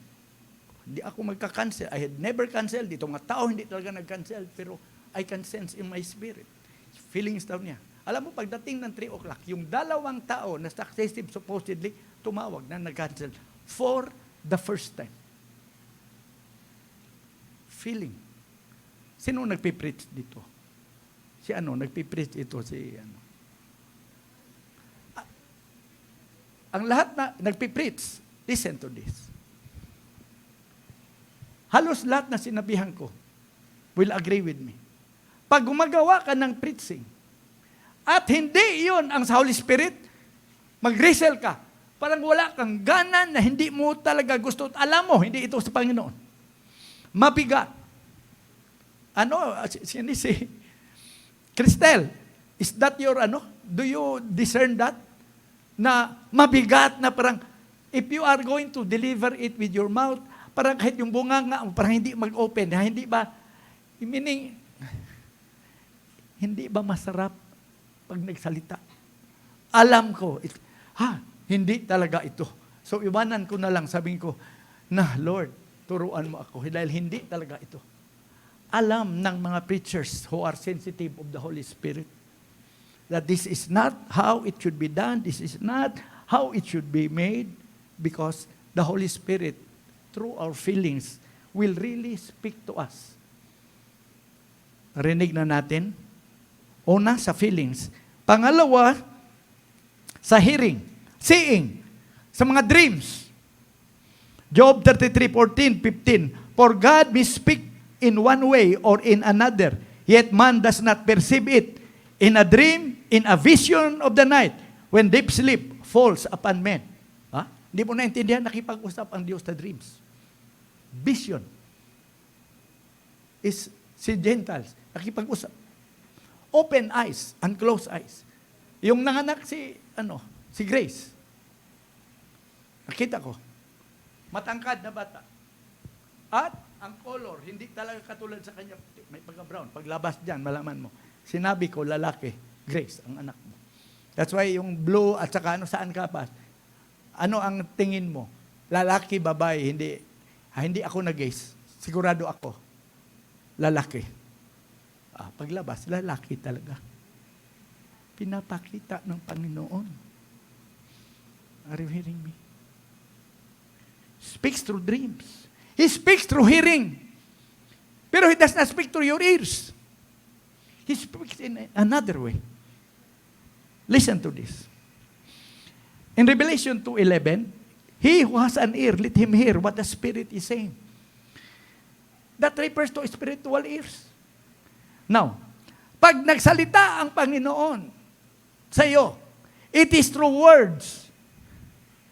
hindi ako magka-cancel. I had never canceled. Dito mga tao hindi talaga nag-cancel. Pero I can sense in my spirit. Feelings daw niya. Alam mo, pagdating ng 3 o'clock, yung dalawang tao na successive supposedly, tumawag na nag-cancel for the first time. Feeling. Sino nagpipreach dito? Si ano, nagpipreach ito, si ano. Ang lahat na nagpipreach, listen to this. Halos lahat na sinabihan ko will agree with me. Pag gumagawa ka ng preaching, at hindi yun ang sa Holy Spirit, mag-wrestle ka. Parang wala kang gana na hindi mo talaga gusto. Alam mo, hindi ito sa Panginoon. Mabigat. Ano, si Cristel, is that your ano? Do you discern that? Na mabigat na parang, if you are going to deliver it with your mouth, parang kahit yung bunganga, parang hindi mag-open. Hindi ba, meaning, hindi ba masarap pag nagsalita? Alam ko, hindi talaga ito. So, iwanan ko na lang, sabihin ko, Lord, turuan mo ako, dahil hindi talaga ito. Alam ng mga preachers who are sensitive of the Holy Spirit that this is not how it should be done, this is not how it should be made, because the Holy Spirit, through our feelings, will really speak to us. Rinig na natin. Una, sa feelings. Pangalawa, sa hearing, seeing, sa mga dreams. Job 33:14-15. For God may speak in one way or in another, yet man does not perceive it. In a dream, in a vision of the night, when deep sleep falls upon men. Hindi mo naintindihan, nakipag-usap ang Diyos sa dreams. Vision. Is si Gentiles, nakipag-usap. Open eyes and closed eyes. Yung nanganak si Grace. Nakita ko. Matangkad na bata. At ang color, hindi talaga katulad sa kanya. May pagka-brown. Paglabas dyan, malaman mo. Sinabi ko, lalaki, Grace, ang anak mo. That's why yung blue at saka saan ka pa. Ano ang tingin mo? Lalaki, babae, hindi ako nag-gaze. Sigurado ako. Lalaki. Paglabas, lalaki talaga. Pinapakita ng Panginoon. Are you hearing me? Speaks through dreams. He speaks through hearing. Pero He does not speak through your ears. He speaks in another way. Listen to this. In Revelation 2:11, he who has an ear, let him hear what the Spirit is saying. That refers to spiritual ears. Now, pag nagsalita ang Panginoon sa iyo, it is through words,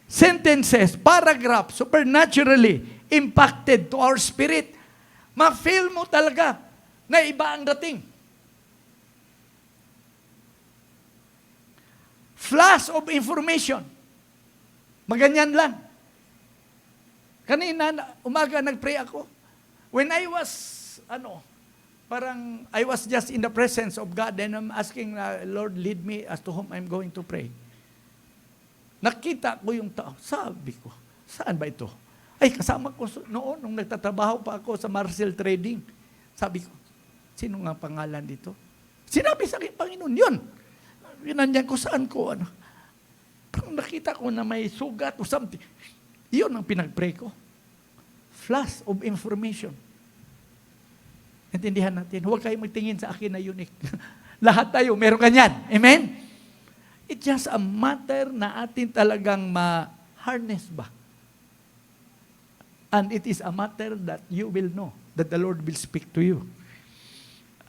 sentences, paragraphs, supernaturally impacted to our spirit. Ma-feel mo talaga na iba ang dating. Flash of information. Maganyan lang. Kanina, umaga nag-pray ako. When I was, I was just in the presence of God and I'm asking, Lord, lead me as to whom I'm going to pray. Nakita ko yung tao. Sabi ko, saan ba ito? Ay, kasama ko noon, nung nagtatrabaho pa ako sa Marcel Trading. Sabi ko, sino nga pangalan dito? Sinabi sa akin, Panginoon, yun. Binanyan ko saan ko, parang nakita ko na may sugat o something. Iyon ang pinag-pray ko. Flash of information. Intindihan natin, huwag kayo magtingin sa akin na unique. Lahat tayo, meron ganyan. Amen? It's just a matter na atin talagang ma-harness ba. And it is a matter that you will know, that the Lord will speak to you.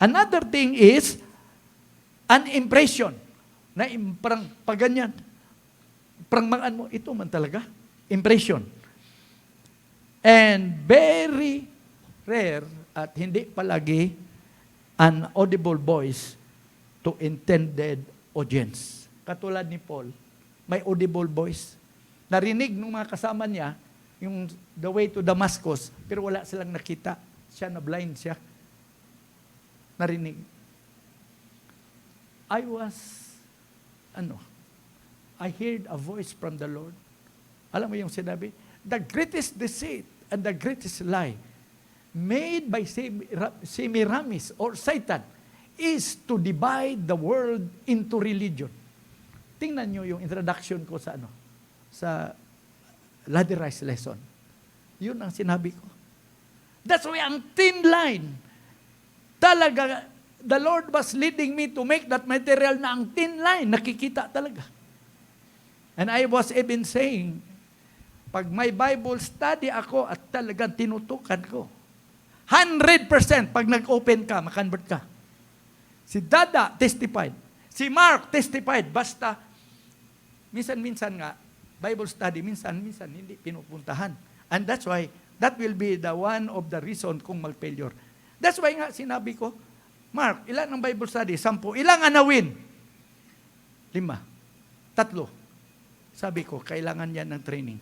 Another thing is, an impression. Na parang paganyan. Parang mangan mo, ito man talaga. Impression. And very rare at hindi palagi an audible voice to intended audience. Katulad ni Paul, may audible voice. Narinig ng mga kasama niya, yung the way to Damascus, pero wala silang nakita. Siya na blind siya. Narinig. I heard a voice from the Lord. Alam mo yung sinabi? The greatest deceit and the greatest lie made by Semiramis or Satan is to divide the world into religion. Tingnan nyo yung introduction ko sa Ladderized lesson. Yun ang sinabi ko. That's why ang thin line, talaga, the Lord was leading me to make that material na ang thin line, nakikita talaga. And I was even saying, pag may Bible study ako at talagang tinutukan ko, 100% pag nag-open ka, makonvert ka. Si Dada testified. Si Mark testified. Basta, minsan-minsan nga, Bible study, minsan-minsan hindi pinupuntahan. And that's why, that will be the one of the reason kung mag-failure. That's why nga, sinabi ko, Mark, ilan ang Bible study? 10. Ilang anawin? 5. 3. Sabi ko, kailangan yan ng training.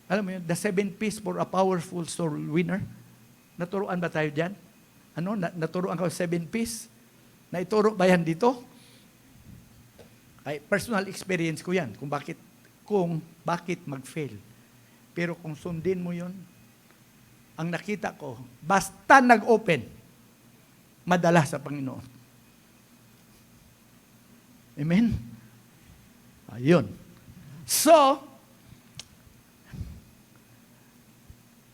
Alam mo yun, the 7 P's for a powerful soul winner. Naturuan ba tayo dyan? Naturuan ka 7 P's? Naituro ba yan dito? Ay, personal experience ko yan, kung bakit mag-fail. Pero kung sundin mo yun, ang nakita ko, basta nag-open, madala sa Panginoon. Amen? Ayun. So,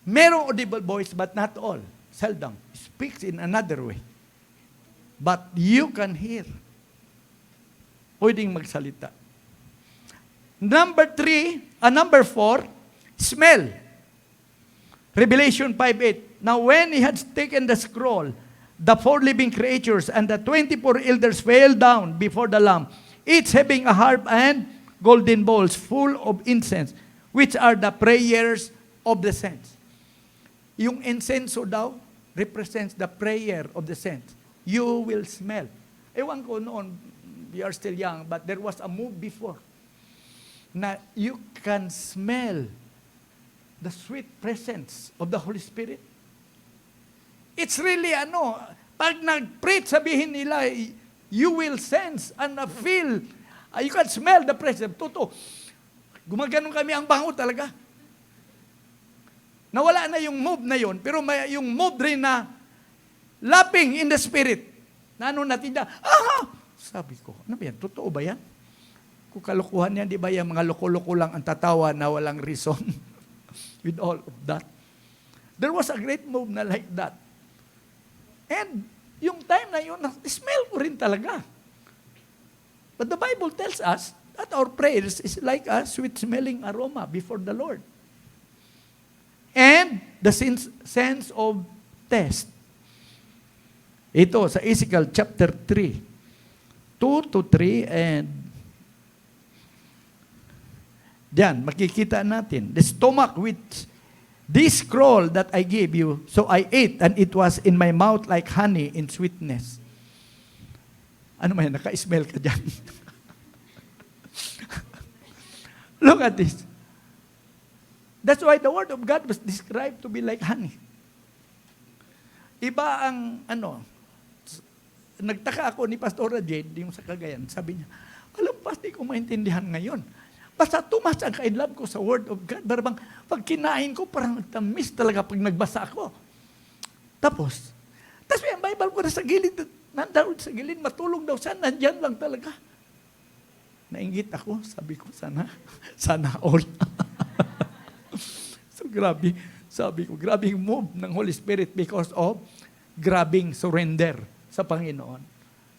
merong audible voice, but not all. Seldom. Speaks in another way. But you can hear. Pwedeng magsalita. Number 4, smell. Revelation 5:8. Now when he had taken the scroll, the 4 living creatures and the 24 elders fell down before the Lamb, each having a harp and golden bowls full of incense, which are the prayers of the saints. Yung incenso daw represents the prayer of the saints. You will smell. Ewan ko noon, we are still young, but there was a move before na you can smell the sweet presence of the Holy Spirit. It's really pag nag-preach, sabihin nila, you will sense and feel, you can smell the presence. Totoo. Gumaganon kami, ang bango talaga. Nawala na yung move na yun, pero may yung move rin na lapping in the spirit. Na natin na, sabi ko, ano ba yan? Totoo ba yan? Kung kalukuhan yan, di ba yan, mga loko-loko lang ang tatawa na walang reason with all of that. There was a great move na like that. And yung time na yun, smell ko rin talaga. But the Bible tells us that our prayers is like a sweet-smelling aroma before the Lord. And the sense of taste. Ito, sa Ezekiel chapter 3, 2-3, and diyan, makikita natin, the stomach with this scroll that I gave you, so I ate, and it was in my mouth like honey in sweetness. Ano man, naka-smell ka dyan. Look at this. That's why the Word of God was described to be like honey. Iba ang, nagtaka ako ni Pastora Jade, yung sa Cagayan, sabi niya, alam pa, di ko maintindihan ngayon. Basta tumas ang kainlove ko sa Word of God. Barabang, pag kinain ko, parang tamis talaga pag nagbasa ako. Tapos yung Bible ko na sa gilid, nandaroon sa gilid, matulog daw siya, nandyan lang talaga. Nainggit ako, sabi ko, sana all. So grabe, sabi ko, grabing move ng Holy Spirit because of grabing surrender sa Panginoon.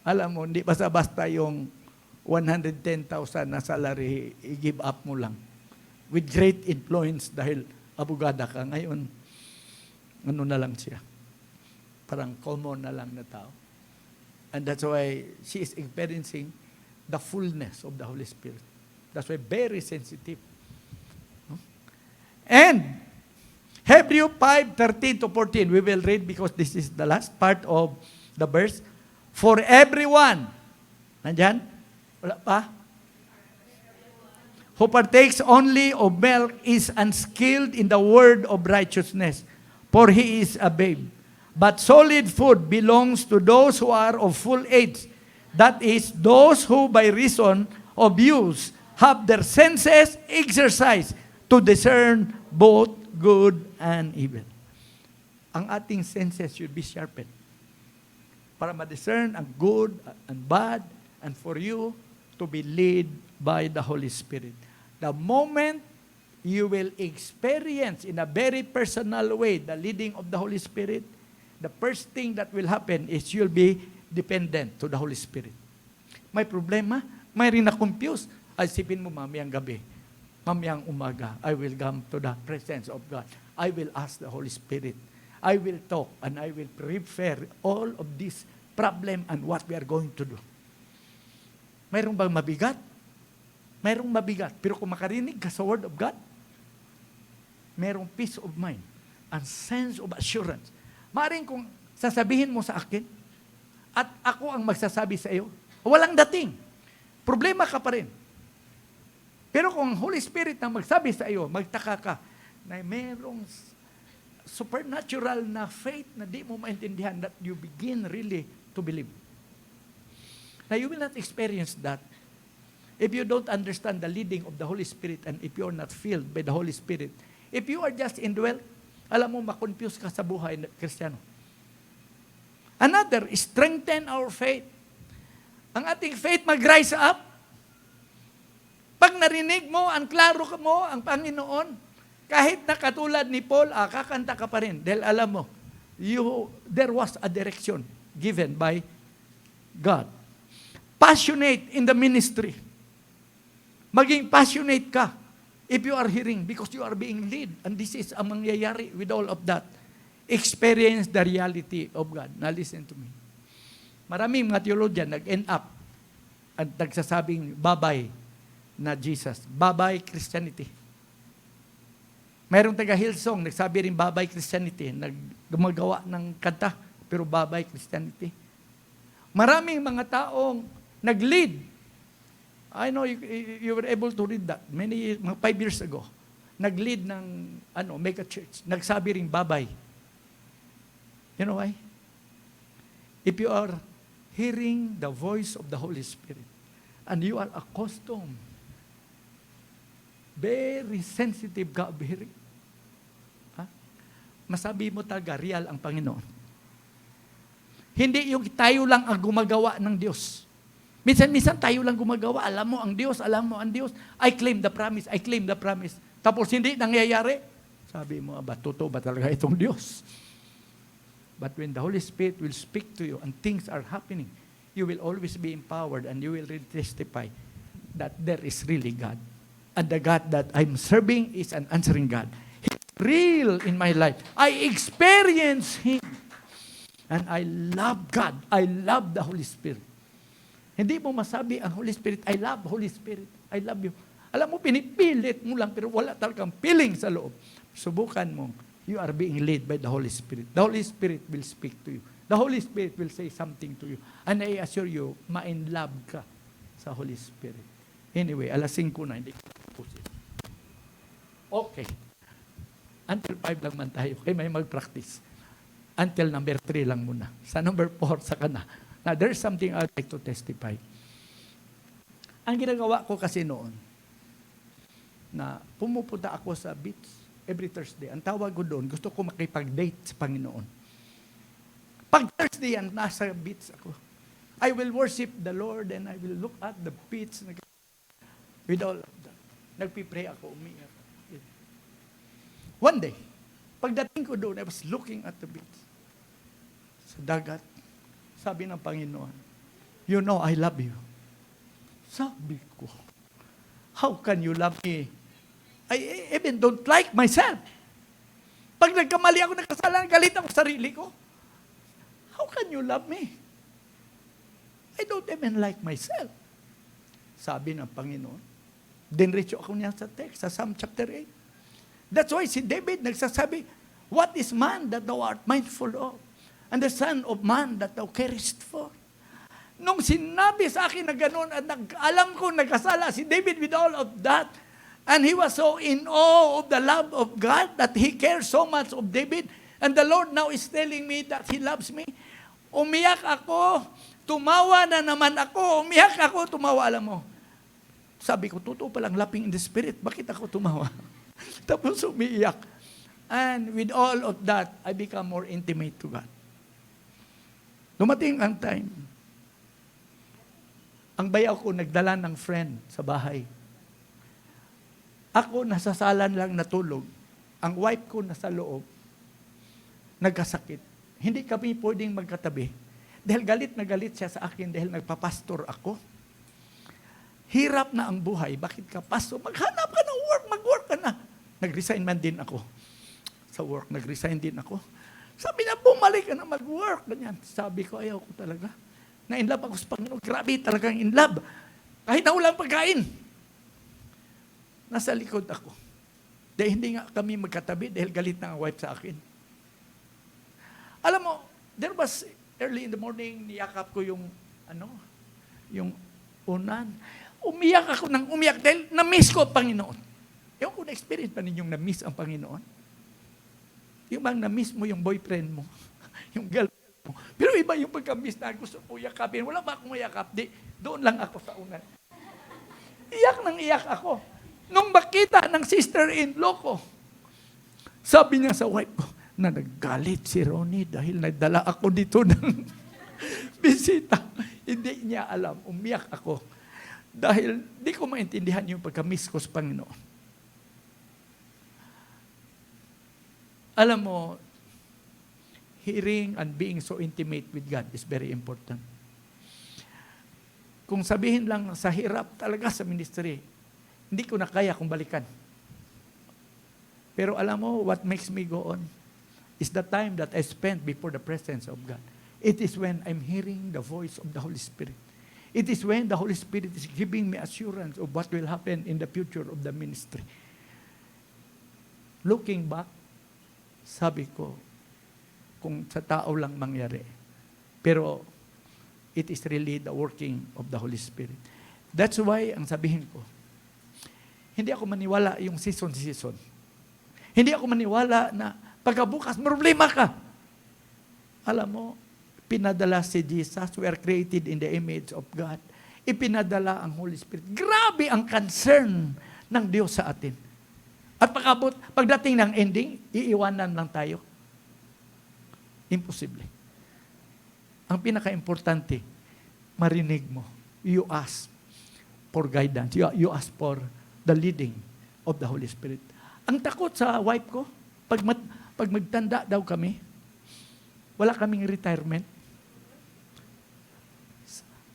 Alam mo, hindi basta-basta yung 110,000 na salary, i-give up mo lang. With great influence dahil abogada ka. Ngayon, ano na lang siya. Parang common na lang na tao. And that's why she is experiencing the fullness of the Holy Spirit. That's why very sensitive. And Hebrews 5:13-14, we will read because this is the last part of the verse. For everyone, nandyan? Wala pa? Who partakes only of milk is unskilled in the word of righteousness, for he is a babe. But solid food belongs to those who are of full age, that is, those who by reason of use have their senses exercised to discern both good and evil. Ang ating senses should be sharpened para ma-discern ang good and bad, and for you to be led by the Holy Spirit. The moment you will experience in a very personal way the leading of the Holy Spirit, the first thing that will happen is you'll be dependent to the Holy Spirit. May problema? May rin na-confuse. Ay, sipin mo, mamayang gabi, mamayang umaga, I will come to the presence of God. I will ask the Holy Spirit. I will talk and I will prepare all of this problem and what we are going to do. Mayroong bang mabigat? Mayroong mabigat. Pero kung makarinig ka sa Word of God, mayroong peace of mind and sense of assurance. Maring kung sasabihin mo sa akin, at ako ang magsasabi sa iyo, walang dating. Problema ka pa rin. Pero kung Holy Spirit na magsabi sa iyo, magtaka ka, na mayroong supernatural na faith na di mo maintindihan that you begin really to believe. Now, you will not experience that if you don't understand the leading of the Holy Spirit and if you are not filled by the Holy Spirit. If you are just indwelt, alam mo, makonfuse ka sa buhay ng Kristiyano. Another, strengthen our faith. Ang ating faith mag-rise up. Pag narinig mo, ang klaro mo, ang Panginoon, kahit na katulad ni Paul, kakanta ka pa rin. Dahil alam mo, there was a direction given by God. Passionate in the ministry. Maging passionate ka if you are hearing because you are being led. And this is ang mangyayari with all of that. Experience the reality of God. Now listen to me. Maraming mga theologian nag-end up at nagsasabing babay na Jesus. Babay Christianity. Mayroong taga Hillsong, nagsabi rin babay Christianity. Gumagawa ng kanta, pero babay Christianity. Maraming mga taong nag-lead. I know you were able to read that mga 5 years ago. Nag-lead ng mega church. Nagsabi rin babay. You know why? If you are hearing the voice of the Holy Spirit and you are accustomed, very sensitive ka of hearing, masabi mo talaga, real ang Panginoon. Hindi yung tayo lang ang gumagawa ng Diyos. Minsan tayo lang gumagawa. Alam mo ang Diyos, alam mo ang Diyos. I claim the promise, I claim the promise. Tapos hindi nangyayari. Sabi mo, totoo ba talaga itong Diyos? But when the Holy Spirit will speak to you and things are happening, you will always be empowered and you will really testify that there is really God. And the God that I'm serving is an answering God. He's real in my life. I experience Him. And I love God. I love the Holy Spirit. Hindi mo masabi ang Holy Spirit, I love Holy Spirit. I love you. Alam mo, pinipilit mo lang pero wala talagang feeling sa loob. Subukan mo. You are being led by the Holy Spirit. The Holy Spirit will speak to you. The Holy Spirit will say something to you. And I assure you, ma-in love ka sa Holy Spirit. Anyway, 5:00 na, hindi ko tapusin. Okay. Until 5 lang man tayo. Okay, may mag-practice. Until number 3 lang muna. Sa number 4, saka na. Now, there's something I'd like to testify. Ang ginagawa ko kasi noon, na pumupunta ako sa beach every Thursday. Ang tawag ko doon, gusto ko makipag-date sa Panginoon. Pag Thursday nasa beach ako. I will worship the Lord and I will look at the beach. With all of that. Nagpipray ako, umiyak. One day, pagdating ko doon, I was looking at the beach. Sa dagat, sabi ng Panginoon, you know I love you. Sabi ko, how can you love me? I even don't like myself. Pag nagkamali ako ng kasalanan, galit ako sa sarili ko. How can you love me? I don't even like myself. Sabi ng Panginoon. Dinretso ako niya sa text, sa Psalm chapter 8. That's why si David nagsasabi, what is man that thou art mindful of? And the son of man that thou carest for? Nung sinabi sa akin na gano'n at alam ko nagkasala si David with all of that, and he was so in awe of the love of God that he cares so much of David, and the Lord now is telling me that He loves me. Umiyak ako, tumawa na naman ako, umiyak ako, tumawa, alam mo. Sabi ko, totoo palang laughing in the spirit, bakit ako tumawa? Tapos umiiyak. And with all of that, I become more intimate to God. Dumating ang time, ang bayaw ko nagdala ng friend sa bahay. Ako nasasalan lang natulog. Ang wife ko nasa loob, nagkasakit. Hindi kami pwedeng magkatabi. Dahil galit na galit siya sa akin dahil nagpapastor ako. Hirap na ang buhay. Bakit ka pastor? Maghanap ka ng work, mag-work ka na. Nag-resign man din ako. Sa work, nag-resign din ako. Sabi na, bumalik ka na mag-work. Ganyan. Sabi ko, ayaw ko talaga. Na-inlove ako sa Panginoon. Grabe talagang inlove. Kahit na walang pagkain. Nasa likod ako. Dahil hindi nga kami magkatabi dahil galit na ang wife sa akin. Alam mo, there was early in the morning, niyakap ko yung unan. Umiyak ako ng umiyak dahil na-miss ko ang Panginoon. Yung kung na-experience pa ninyong na-miss ang Panginoon. Yung bang na-miss mo yung boyfriend mo, yung girlfriend mo. Pero iba yung pagka-miss na gusto ko yakapin. Wala ba akong yakap? Doon lang ako sa unan. Iyak nang iyak ako. Nung makita ng sister-in-law ko, sabi niya sa wife ko, na naggalit si Ronnie dahil nagdala ako dito ng bisita. Hindi niya alam. Umiyak ako. Dahil di ko maintindihan yung pagka-miss ko sa Panginoon. Alam mo, hearing and being so intimate with God is very important. Kung sabihin lang sa hirap talaga sa ministry, hindi ko na kaya kung balikan. Pero alam mo, what makes me go on is the time that I spent before the presence of God. It is when I'm hearing the voice of the Holy Spirit. It is when the Holy Spirit is giving me assurance of what will happen in the future of the ministry. Looking back, sabi ko, kung sa tao lang mangyari. Pero, it is really the working of the Holy Spirit. That's why, ang sabihin ko, hindi ako maniwala yung season-season. Hindi ako maniwala na pagkabukas, problema ka. Alam mo, pinadala si Jesus, we are created in the image of God. Ipinadala ang Holy Spirit. Grabe ang concern ng Diyos sa atin. At pagdating ng ending, iiwanan lang tayo. Imposible. Ang pinaka-importante, marinig mo. You ask for guidance. You ask for the leading of the Holy Spirit. Ang takot sa wife ko, pag magtanda daw kami, wala kaming retirement.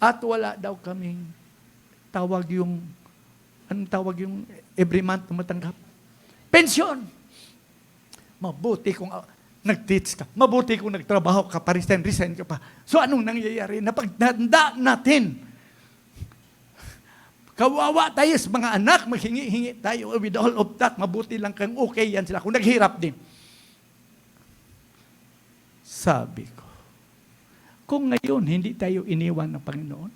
At wala daw kaming anong tawag yung every month na matanggap? Pensyon. Mabuti kung nag-teach ka. Mabuti kung nagtrabaho ka pa, resign ka pa. So anong nangyayari? Napagtanda natin. Kawawa tayo sa mga anak, maghingi-hingi tayo with all of that. Mabuti lang kang okay yan sila. Kung naghirap din. Sabi ko, kung ngayon hindi tayo iniwan ng Panginoon,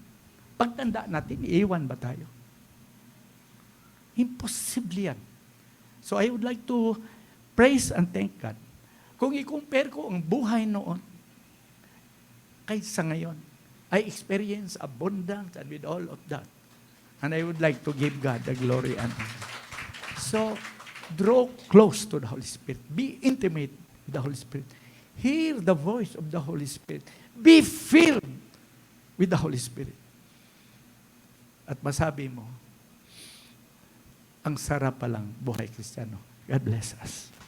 pagtanda natin, iiwan ba tayo? Imposible yan. So I would like to praise and thank God. Kung i-compare ko ang buhay noon kaysa ngayon, I experience abundance and with all of that. And I would like to give God the glory and honor. So, draw close to the Holy Spirit. Be intimate with the Holy Spirit. Hear the voice of the Holy Spirit. Be filled with the Holy Spirit. At masabi mo, ang sarap palang buhay Kristiyano. God bless us.